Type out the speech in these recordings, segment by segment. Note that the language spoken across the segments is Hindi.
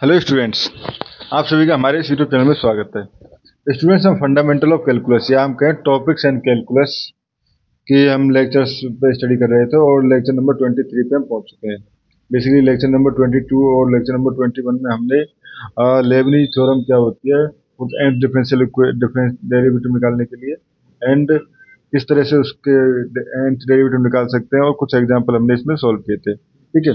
हेलो स्टूडेंट्स, आप सभी का हमारे इस यूट्यूब चैनल में स्वागत है। स्टूडेंट्स, हम फंडामेंटल ऑफ कैलकुलस या हम कहें टॉपिक्स एंड कैलकुलस की हम लेक्चर्स पे स्टडी कर रहे थे और लेक्चर नंबर 23 पे हम पहुंच चुके हैं। बेसिकली लेक्चर नंबर 22 और लेक्चर नंबर 21 में हमने लेबनीज थ्योरम क्या होती है कुछ एंड डिफरेंशियल डेरिवेटिव निकालने के लिए एंड किस तरह से उसके एंड डेरिवेटिव निकाल सकते हैं और कुछ एग्जाम्पल हमने इसमें सॉल्व किए थे। ठीक है,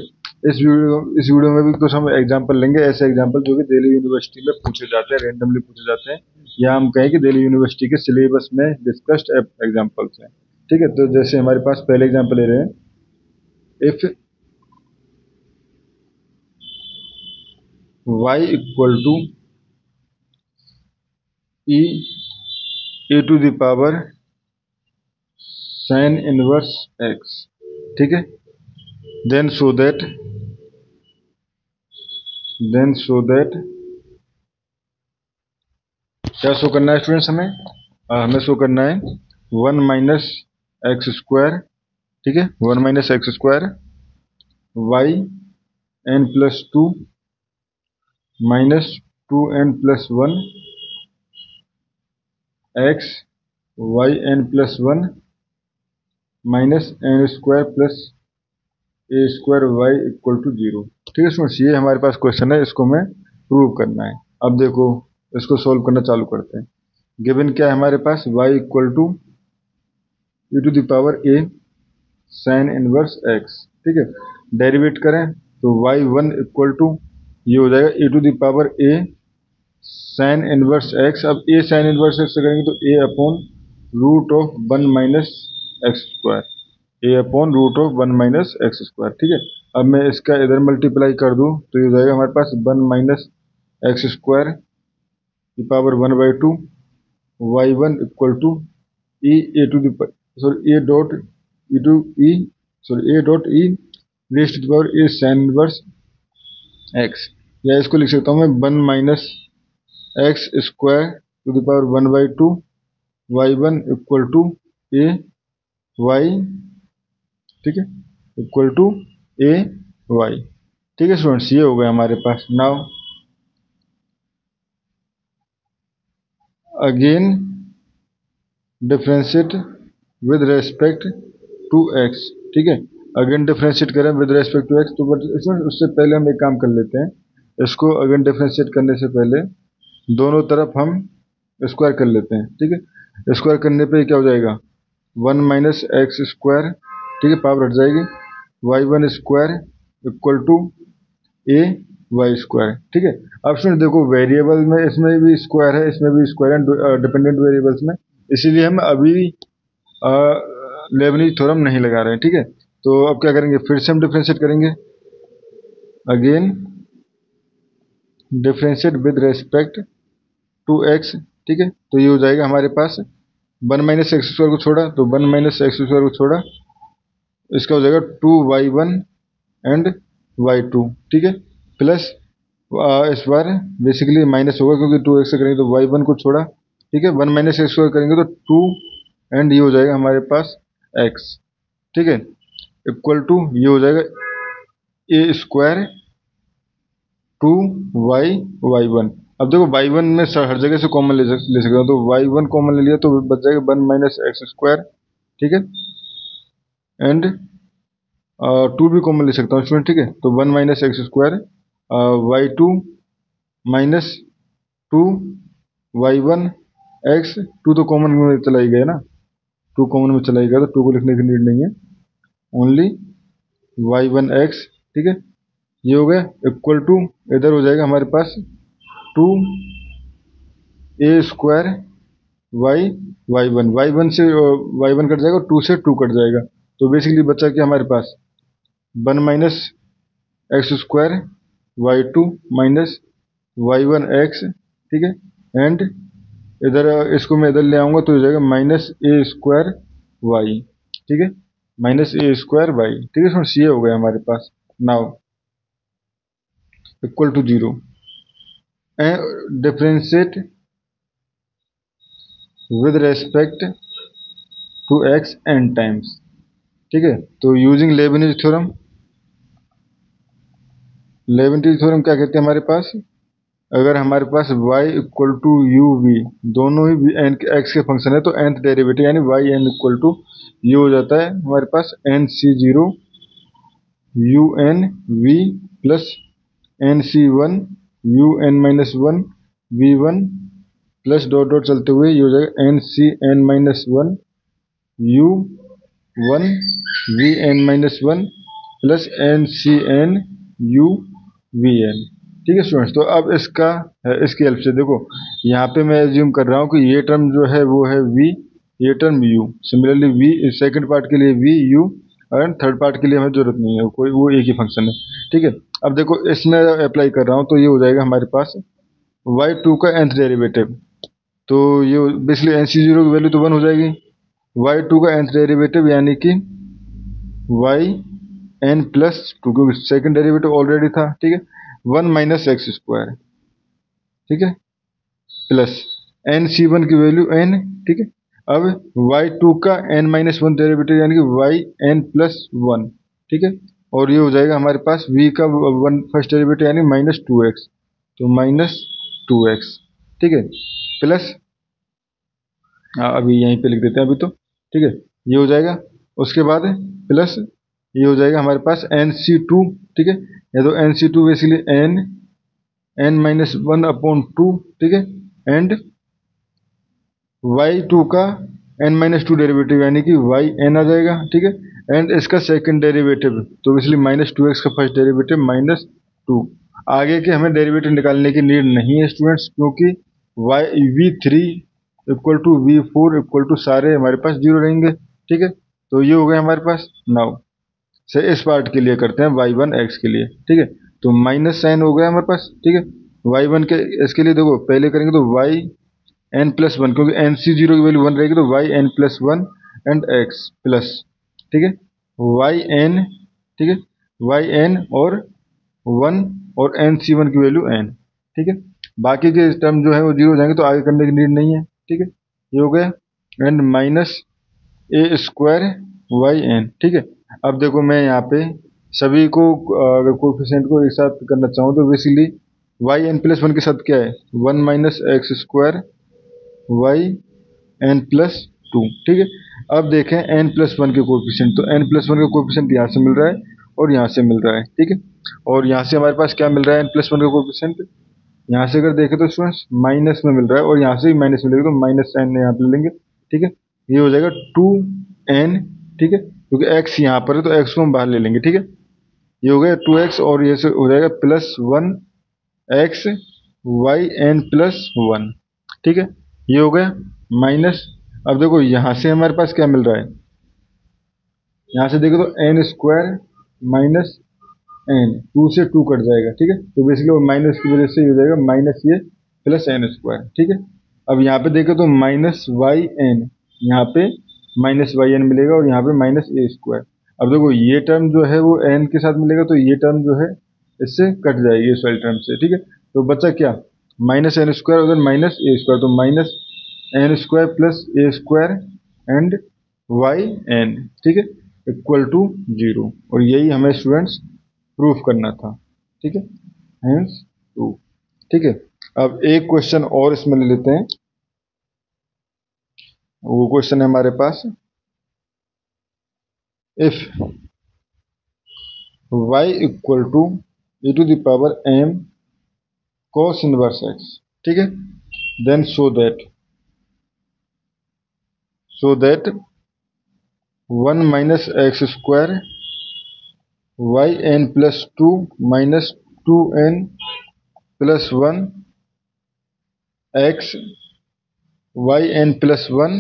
इस वीडियो में भी कुछ हम एग्जांपल लेंगे, ऐसे एग्जांपल जो कि दिल्ली यूनिवर्सिटी में पूछे जाते हैं, रेंडमली पूछे जाते हैं, या हम कहें कि दिल्ली यूनिवर्सिटी के सिलेबस में डिस्कस्ड एग्जांपल्स हैं। ठीक है, तो जैसे हमारे पास पहले एग्जांपल ले रहे हैं, if y equal to e to the power sin inverse x, ठीक है, देन शो दैट क्या शो करना है स्टूडेंट्स, हमें शो करना है 1 माइनस एक्स स्क्वायर, ठीक है, 1 minus x square y n plus 2 minus 2n+1 x y n plus 1 minus n square plus a square y equal to 0। ठीक है स्टूडेंट्स, ये हमारे पास क्वेश्चन है, इसको हमें प्रूव करना है। अब देखो, इसको सोल्व करना चालू करते हैं। गिवन क्या है हमारे पास, y equal to e to the power a sine inverse x, ठीक है। डेरिवेट करें तो y1 इक्वल टू ये हो जाएगा e to the power a sine inverse x। अब a साइन इनवर्स x से करेंगे तो a upon root of 1 minus x square, a upon root of 1 minus x square, ठीक है। अब मैं इसका इधर मल्टीप्लाई कर दूं तो ये हो जाएगा हमारे पास 1 माइनस एक्स स्क्वायर की power 1/2 y1 equal to a to the sorry a dot e raised to the power a sine inverse x, या इसको लिख सकता हूँ मैं 1 minus x square to the power 1/2 y1 equal to a y, ठीक है, इक्वल टू ए वाई। ठीक है स्टूडेंट्स, ये हो गया हमारे पास। Now again differentiate with respect to x, ठीक है। अगेन डिफरेंशिएट करें विद रेस्पेक्ट टू एक्स, तो बट उससे पहले हम एक काम कर लेते हैं। इसको अगेन डिफरेंशिएट करने से पहले दोनों तरफ हम स्क्वायर कर लेते हैं, ठीक है। स्क्वायर करने पे क्या हो जाएगा, 1 माइनस एक्स स्क्वायर, ठीक है, पावर हट जाएगी, y1 square equal to a y square, ठीक है। अब सुन देखो, वेरिएबल में इसमें भी स्क्वायर है, इसमें भी स्क्वायर है डिपेंडेंट वेरिएबल्स में, इसीलिए हम अभी लेबनीज थ्योरम नहीं लगा रहे हैं, ठीक है। तो अब क्या करेंगे, फिर से हम डिफरेंशिएट करेंगे, again differentiate with respect to x, ठीक है। तो ये हो जाएगा हमारे पास 1 माइनस एक्स स्क्वायर को छोड़ा तो 1 माइनस एक्स स्क्वायर को छोड़ा, इसका हो जाएगा 2y1 एंड y2, ठीक है, प्लस इस बार बेसिकली माइनस होगा क्योंकि 2x से करेंगे तो y1 को छोड़ा, ठीक है, 1 माइनस एक्स स्क्वायर करेंगे तो 2 एंड ये हो जाएगा हमारे पास x, ठीक है, इक्वल टू ये हो जाएगा ए स्क्वायर 2y1। अब देखो y1 में हर जगह से कॉमन ले सकते हो, तो y1 कॉमन ले लिया तो बच जाएगा 1 माइनस एक्स स्क्वायर, ठीक है, एंड 2 भी कॉमन ले सकता हूँ स्टूडेंट, ठीक है। तो 1 minus x square y2 minus 2y1 x, 2 तो कॉमन में चला ही गया ना, 2 कॉमन में चला ही गया तो 2 को लिखने की नीड नहीं है, ओनली y1 x, ठीक है, ये हो गया इक्वल टू इधर हो जाएगा हमारे पास 2 ए स्क्वायर y1 से y1 कट जाएगा, 2 से 2 कट जाएगा, तो बेसिकली बचा क्या हमारे पास 1 minus x square y2 minus y1 x, ठीक है, एंड इधर इसको मैं इधर ले आऊंगा तो हो जाएगा माइनस ए स्क्वायर वाई, ठीक है, माइनस ए स्क्वायर वाई, ठीक है फ्रेंड्स, ये हो गया हमारे पास। Now equal to 0 and differentiate with respect to x n times, ठीक है। तो यूजिंग लेबनीज थ्योरम लेवेंटी थ्योरम क्या कहते हैं हमारे पास, अगर हमारे पास y equal to u v दोनों ही एन एक्स के फंक्शन है तो nth डेरिवेटिव यानी y n equal to u हो जाता है हमारे पास n c zero u n v plus n c one you N minus one v one plus dot dot चलते हुए ये हो जाएगा n c n minus one u one v n minus one plus n c n u v n. ठीक है स्टूडेंट्स, तो अब इसकी हेल्प से देखो यहाँ पे मैं एज्यूम कर रहा हूँ कि ये टर्म जो है वो है v, ये term u, similarly v second part के लिए v u और थर्ड पार्ट के लिए हमें जरूरत नहीं है कोई, वो एक ही फंक्शन है। ठीक है, अब देखो इसमें अप्लाई कर रहा हूँ तो ये हो जाएगा हमारे पास y2 का nth डेरिवेटिव, तो ये बेसिकली एन सी जीरो की वैल्यू तो 1 हो जाएगी, y2 का nth डेरिवेटिव यानी कि y n प्लस टू, क्योंकि सेकंड डेरिवेटिव ऑलरेडी था। ठीक है, 1 माइनस एक्स स्क्वायर, ठीक है, प्लस एन सी वन की वैल्यू n। ठीक है, अब y2 का n माइनस वन डेरिवेटिव यानी कि y n प्लस वन। ठीक है, और ये हो जाएगा हमारे पास v का वन फर्स्ट डेरिवेटिव यानी माइनस टू एक्स, तो माइनस टू एक्स। ठीक है, प्लस अभी यहीं पे लिख देते हैं अभी तो। ठीक है, ये हो जाएगा, उसके बाद प्लस ये हो जाएगा हमारे पास एन सी टू। ठीक है, या तो n c two basically n minus one upon two. ठीक है, एंड वाई टू का एन माइनस टू डेरिवेटिव यानी कि वाई एन आ जाएगा। ठीक है, एंड इसका सेकंड डेरिवेटिव तो बेसिकली माइनस टू एक्स का फर्स्ट डेरिवेटिव माइनस टू। आगे के हमें डेरिवेटिव निकालने की नीड नहीं है स्टूडेंट्स, क्योंकि y v three equal to v four equal to सारे हमारे पास जीरो रहेंगे। ठीक है, तो ये हो गया हमारे पास। नाउ से इस पार्ट के लिए करते हैं वाई वन एक्स के लिए। ठीक है, तो माइनस साइन हो गया हमारे पास। ठीक है, वाई वन के इसके लिए देखो पहले करेंगे तो वाई एन प्लस वन, क्योंकि एन सी जीरो की वैल्यू वन रहेगी तो y n plus one and x plus. ठीक है, वाई एन, ठीक है, वाई एन और वन और एन सी वन की वैल्यू एन। ठीक है, बाकी के टर्म जो है वो जीरो हो जाएंगे तो आगे करने की नीड नहीं है। ठीक है, ये हो गया, and minus a square y n. ठीक है, अब देखो मैं यहाँ पे सभी को अगर कोएफिशिएंट को एक साथ करना चाहूँ तो basically y n plus one के साथ क्या है, one minus x square y n plus two. ठीक है, अब देखें एन प्लस वन के कोएफिशिएंट, तो एन प्लस वन का कोएफिशिएंट यहाँ से मिल रहा है और यहाँ से मिल रहा है। ठीक है, और यहाँ से हमारे पास क्या मिल रहा है, एन प्लस वन का कोएफिशिएंट यहाँ से अगर देखें तो स्टूडेंट्स माइनस में मिल रहा है और यहाँ से भी माइनस मिलेगा तो माइनस एन यहाँ पे ले लेंगे। ठीक है, ये हो जाएगा टू एन। ठीक है, क्योंकि एक्स यहाँ पर है तो एक्स को हम बाहर ले लेंगे। ठीक है, ये हो गया टू एक्स और ये से हो जाएगा plus one x y n plus one. ठीक है, ये हो गया माइनस। अब देखो यहाँ से हमारे पास क्या मिल रहा है, यहाँ से देखो तो n square minus n, two से टू कट जाएगा। ठीक है, तो बेसिकली माइनस की वजह से ये हो जाएगा माइनस ये प्लस एन स्क्वायर। ठीक है, अब यहाँ पे देखो तो माइनस वाई एन, यहाँ पे माइनस वाई एन मिलेगा और यहाँ पे माइनस ए स्क्वायर। अब देखो ये टर्म जो है वो एन के साथ मिलेगा तो ये टर्म जो है इससे कट जाएगी इस वाली टर्म से। ठीक है, तो बचा क्या, माइनस एन स्क्वायर उधर माइनस ए स्क्वायर, तो minus n square plus a square and y n. ठीक है, इक्वल टू जीरो, और यही हमें स्टूडेंट्स प्रूफ करना था। ठीक है, हेंस प्रूफ। ठीक है, अब एक क्वेश्चन और इसमें ले लेते हैं। वो क्वेश्चन है हमारे पास, if y equal to e to the power m cos inverse x। ठीक है, then so that one minus x square y n plus two minus two n plus one x y n plus one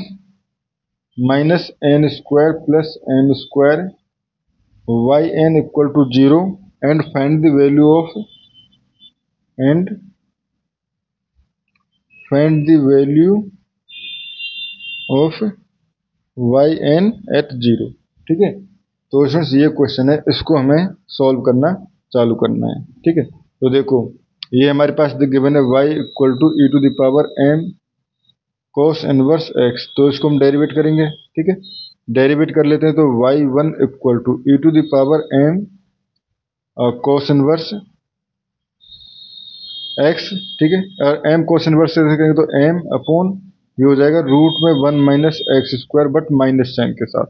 minus n square plus n square y n equal to zero and find the value of y n at zero. ठीक है, तो स्टूडेंट्स ये क्वेश्चन है, इसको हमें सॉल्व करना चालू करना है। ठीक है, तो देखो ये हमारे पास गिवन है y equal to e to the power m cos inverse x, तो इसको हम डेरिवेट करेंगे। ठीक है, डेरिवेट कर लेते हैं तो y one equal to e to the power m cos inverse x, ठीक है। और एम कोस इनवर्स से करेंगे तो एम अपॉन ये हो जाएगा रूट में 1 minus x square but minus sign के साथ,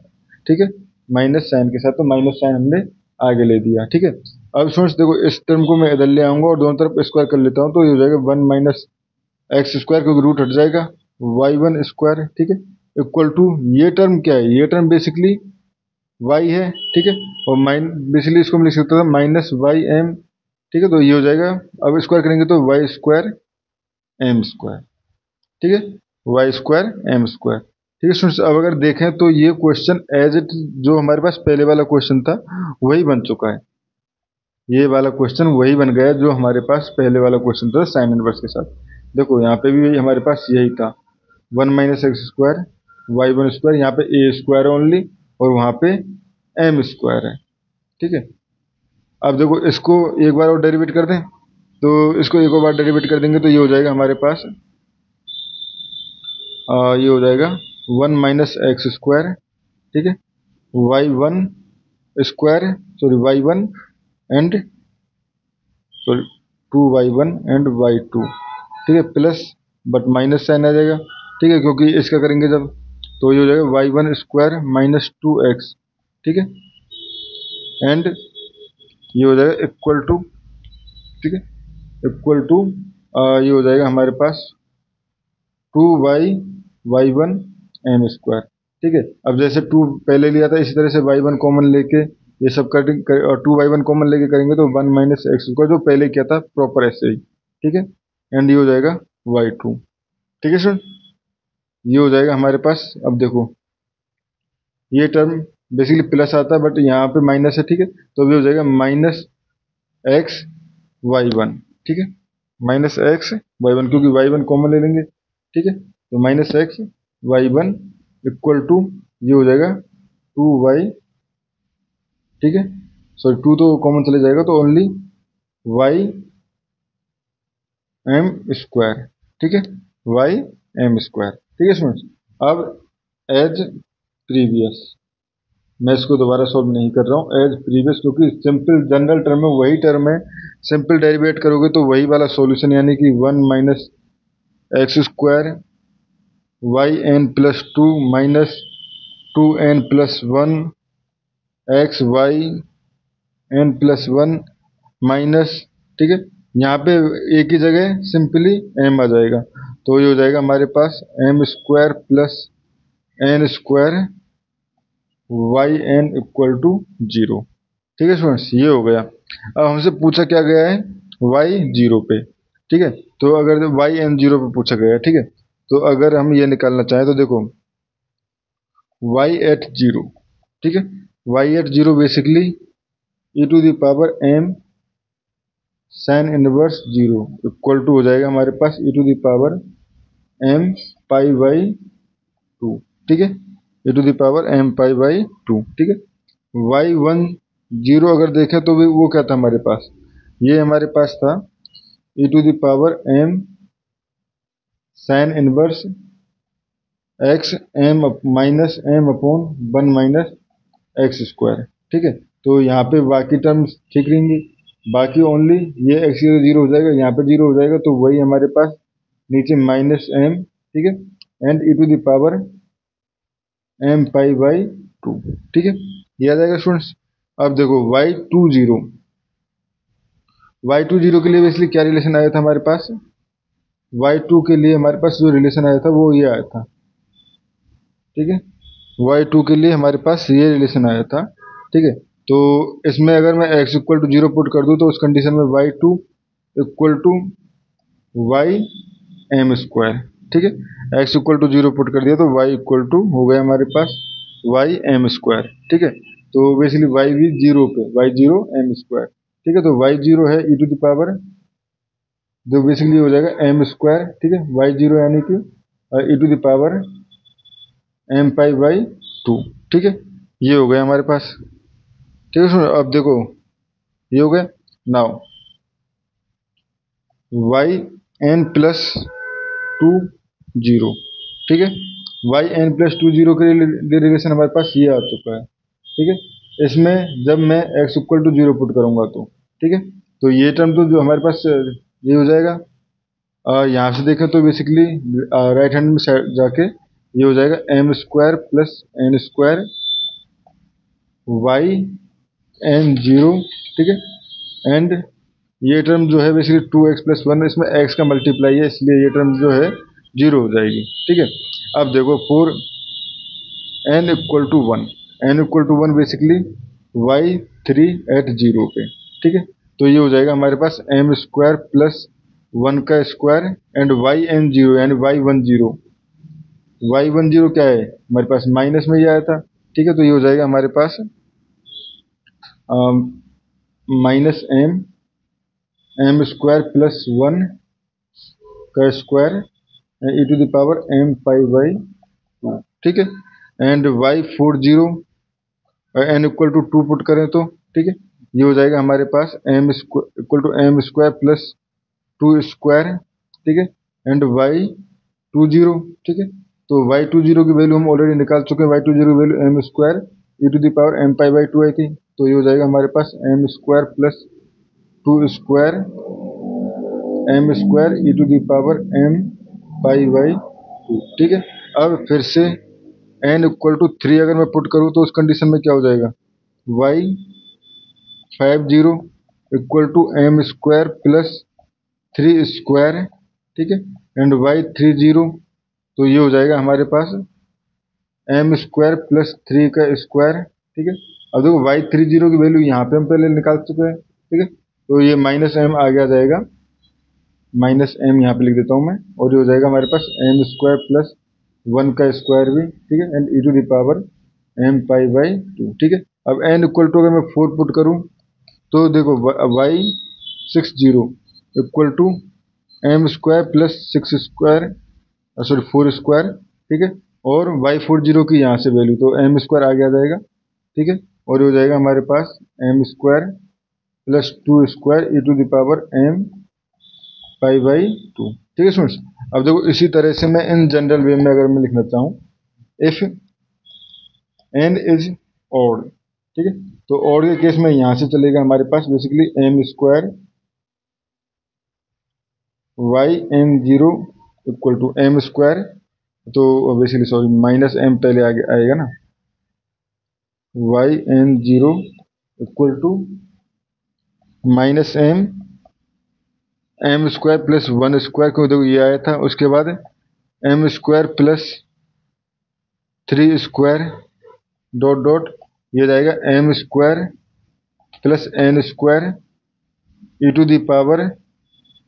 ठीक है, माइनस साइन के साथ, तो माइनस साइन हमने आगे ले दिया, ठीक है। अब स्टूडेंट्स देखो इस टर्म को मैं इधर ले आऊंगा और दोनों तरफ स्क्वायर कर लेता हूँ, तो ये हो जाएगा 1 माइनस एक्स स्क्वायर, क्योंकि रूट हट जाएगा, y1 स्क्वायर, ठीक है, इक्वल टू ये टर्म क्या है, ये टर्म बेसिकली y है, ठीक है, और बेसिकली इसको हम लिख सकते हैं माइनस वाई एम, ठीक है। तो ये हो जाएगा, अब स्क्वायर करेंगे तो वाई स्क्वायर एम स्क्वायर, ठीक है, वाई स्क्वायर एम स्क्वायर, ठीक है स्टूडेंट्स। अब अगर देखें तो ये क्वेश्चन एज इट जो हमारे पास पहले वाला क्वेश्चन था वही बन चुका है, ये वाला क्वेश्चन वही बन गया जो हमारे पास पहले वाला क्वेश्चन था साइन इनवर्स के साथ। देखो यहाँ पे भी हमारे पास यही था, 1 minus x square y one square, यहाँ पे ए स्क्वायर ओनली और वहाँ पे एम स्क्वायर है, ठीक है। अब देखो इसको एक बार और डेरिवेट कर दें, तो इसको एक और बार डेरिवेट कर देंगे तो ये हो जाएगा हमारे पास ये हो जाएगा 1 माइनस एक्स स्क्वायर, ठीक है, y one square, sorry y one and sorry 2y1 and y2, ठीक है, प्लस बट माइनस साइन आ जाएगा, ठीक है, क्योंकि इसका करेंगे जब तो ये हो जाएगा y1 स्क्वायर माइनस 2x, ठीक है, एंड ये हो जाएगा इक्वल टू, ठीक है, इक्वल टू ये हो जाएगा हमारे पास 2y1 एम स्क्वायर, ठीक है। अब जैसे 2 पहले लिया था इसी तरह से y1 कॉमन लेके ये सब और 2y1 कॉमन लेके करेंगे तो 1 माइनस एक्स स्क्वायर जो पहले किया था प्रॉपर ऐसे ही, ठीक है, एंड ये हो जाएगा y2, ठीक है सर। ये हो जाएगा हमारे पास, अब देखो ये टर्म बेसिकली प्लस आता है बट यहाँ पे माइनस है, ठीक है, तो ये हो जाएगा माइनस एक्स वाई वन, ठीक है, माइनस एक्स वाई वन, क्योंकि वाई वन कॉमन ले लेंगे, ठीक है, तो minus x y one equal to ये हो जाएगा 2y, ठीक है, सॉरी 2 तो कॉमन चले जाएगा तो ओनली वाई एम स्क्वायर, ठीक है, वाई एम स्क्वायर, ठीक है स्टूडेंट्स। अब एज प्रीवियस मैं इसको दोबारा सॉल्व नहीं कर रहा हूँ, एज प्रीवियस, क्योंकि सिंपल जनरल टर्म है वही टर्म है, सिंपल डेरिवेट करोगे तो वही वाला सॉल्यूशन, यानी कि 1 minus x square y n plus 2 minus 2n plus 1 x y n plus 1 minus, ठीक है, यहाँ पे एक ही जगह सिंपली m आ जाएगा, तो ये हो जाएगा हमारे पास m square plus n square y n equal to 0, ठीक है स्टूडेंट्स, ये हो गया। अब हमसे पूछा क्या गया है y 0 पे, ठीक है, तो अगर y n 0 पे पूछा गया है, ठीक है, तो अगर हम ये निकालना चाहें तो देखो y एट 0, ठीक है, y at 0 basically e to the power m sine inverse 0 equal to हो जाएगा हमारे पास e to the power m pi by 2, ठीक है, e to the power m pi by 2, ठीक है। y1 0 अगर देखें तो भी वो क्या था हमारे पास, ये हमारे पास था e to the power m sine inverse x m minus m upon 1 minus x square, ठीक है, तो यहाँ पे बाकी टर्म्स ठीक रहेंगी, बाकी ओनली ये x 0 हो जाएगा, यहाँ पे 0 हो जाएगा, तो वही हमारे पास नीचे माइनस m, ठीक है, and e to the power m pi by 2, ठीक है, ये आ जाएगा स्टूडेंट्स। अब देखो y20 के लिए बेसिकली क्या रिलेशन आया था हमारे पास, y2 के लिए हमारे पास जो रिलेशन आया था वो ये आया था, ठीक है, y2 के लिए हमारे पास ये रिलेशन आया था, ठीक है, तो इसमें अगर मैं x इक्वल टू 0 पुट कर दूं तो उस कंडीशन में y2 equal to y m square, ठीक है, x इक्वल टू 0 पुट कर दिया तो y इक्वल टू हो गया हमारे पास वाई एम स्क्वायर, ठीक है, तो बेसिकली y भी 0 पे y0 एम स्क्वायर, ठीक है, तो y0 है e टू द पावर जो बेसिकली हो जाएगा एम स्क्वायर, ठीक है, y0 यानी कि e to the power m pi by 2, ठीक है, ये हो गया हमारे पास, ठीक है सुनो। अब देखो ये हो गया, नाउ वाई एन प्लस 2 0, ठीक है, वाई एन प्लस 2 0 के लिए रिलेशन हमारे पास ये आ चुका है, ठीक है, इसमें जब मैं x इक्वल टू 0 पुट करूंगा तो, ठीक है, तो ये टर्म तो जो हमारे पास ये हो जाएगा। यहाँ से देखें तो बेसिकली राइट हैंड में जाके ये हो जाएगा m square plus n square y n zero, ठीक है। एंड ये टर्म जो है बेसिकली 2x+1, इसमें x का मल्टीप्लाई है इसलिए ये टर्म जो है 0 हो जाएगी, ठीक है। अब देखो for n equal to 1, n equal to 1 basically y3 at 0 पे, ठीक है। तो ये हो जाएगा हमारे पास m स्क्वायर प्लस 1 का स्क्वायर एंड yn0 यानी y10 क्या है हमारे पास माइनस में ही आया था, ठीक है। तो ये हो जाएगा हमारे पास माइनस एम स्क्वायर प्लस 1 का square e to the power m pi by 2, ठीक है। And y40 n equal to 2 put करें तो, ठीक है, ये हो जाएगा हमारे पास equal to m square plus 2 square, ठीक है, एंड y20, ठीक है। तो y20 की वैल्यू हम ऑलरेडी निकाल चुके हैं, y20 की value m square e to the power m pi by 2 आई थी। तो ये हो जाएगा हमारे पास m square plus 2 square m square e to the power m pi by 2, ठीक है। अब फिर से n इक्वल टू 3 अगर मैं पुट करूँ तो उस कंडीशन में क्या हो जाएगा, y50 equal to m square plus 3 square, ठीक है, एंड y30, तो ये हो जाएगा हमारे पास m स्क्वायर प्लस 3 का स्क्वायर, ठीक है। अब देखो y30 की वैल्यू यहाँ पे हम पहले निकाल चुके हैं, ठीक है। तो ये माइनस m आगे आ जाएगा, माइनस m यहाँ पे लिख देता हूँ मैं, और ये हो जाएगा हमारे पास m स्क्वायर प्लस 1 का स्क्वायर भी, ठीक है, and e to the power m pi by 2, ठीक है। अब n इक्वल टू अगर मैं 4 पुट करूँ तो देखो y60 equal to m square plus 6 square, sorry 4 square, ठीक है, और y40 की यहाँ से वैल्यू तो m स्क्वायर आगे आ जाएगा, ठीक है, और ये हो जाएगा हमारे पास m square plus 2 square e to the power m pi by 2, ठीक है स्टूडेंट्स। अब देखो इसी तरह से मैं इन जनरल वे में अगर मैं लिखना चाहूँ, इफ n इज ऑड, ठीक है, तो ऑड के केस में यहाँ से चलेगा हमारे पास basically m square yn0 equal to m square, तो बेसिकली सॉरी माइनस m पहले आगे आएगा ना, yn0 equal to minus m square plus 1 square, क्यों देखो ये आया था, उसके बाद m square plus 3 square dot dot ये जाएगा m square plus n square e to the power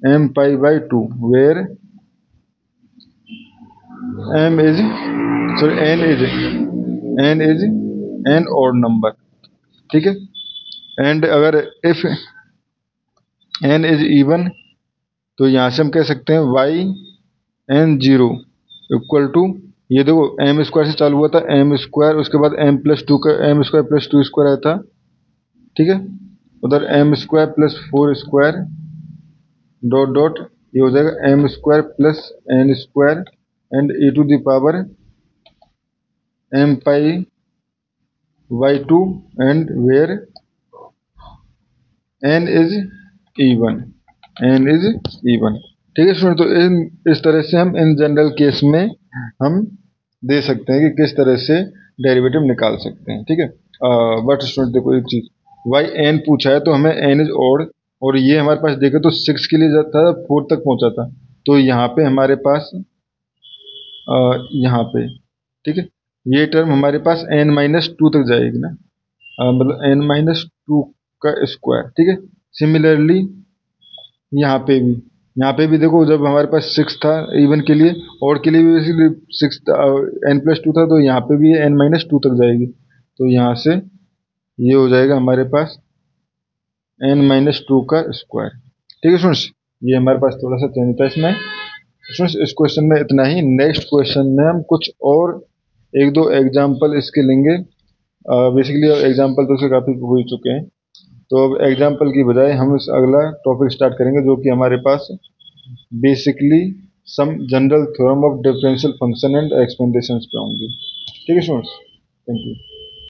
m pi by 2, where n is an odd number, ठीक है। एंड अगर इफ n इज इवन तो यहाँ से हम कह सकते हैं yn0 इक्वल टू, ये देखो m स्क्वायर से चालू हुआ था, m स्क्वायर, उसके बाद m प्लस 2 का m स्क्वायर प्लस 2 स्क्वायर आया था, ठीक है, उधर m square plus 4 square dot dot ये हो जाएगा m square plus n square and e to the power m pi by 2 and where n is even, ठीक है स्टूडेंट। तो इस तरह से हम इन जनरल केस में हम दे सकते हैं कि किस तरह से डेरिवेटिव निकाल सकते हैं, ठीक है। बट स्टूडेंट देखो एक चीज, yn पूछा है तो हमें n इज ऑड, और ये हमारे पास देखे तो 6 के लिए जाता था, 4 तक पहुंचा था, तो यहाँ पे हमारे पास यहाँ पे, ठीक है, ये टर्म हमारे पास n-2 तक जाएगी ना, मतलब n-2 का स्क्वायर, ठीक है। सिमिलरली यहाँ पे भी देखो जब हमारे पास 6 था इवन के लिए, और के लिए भी बेसिकली 6 n+2 था, तो यहाँ पे भी n-2 तक जाएगी, तो यहाँ से ये हो जाएगा हमारे पास n-2 का स्क्वायर, ठीक है स्टूडेंट्स। ये हमारे पास थोड़ा सा चेंज था इसमें स्टूडेंट्स। इस क्वेश्चन में इतना ही। नेक्स्ट क्वेश्चन में हम कुछ और एक दो एग्जाम्पल इसके लेंगे, बेसिकली एग्जाम्पल तो उसके काफ़ी हो ही चुके हैं, तो अब एग्जाम्पल की बजाय हम इस अगला टॉपिक स्टार्ट करेंगे जो कि हमारे पास basically some general theorem of differential function and expansions पे होंगे, ठीक है स्टूडेंट्स। Thank you.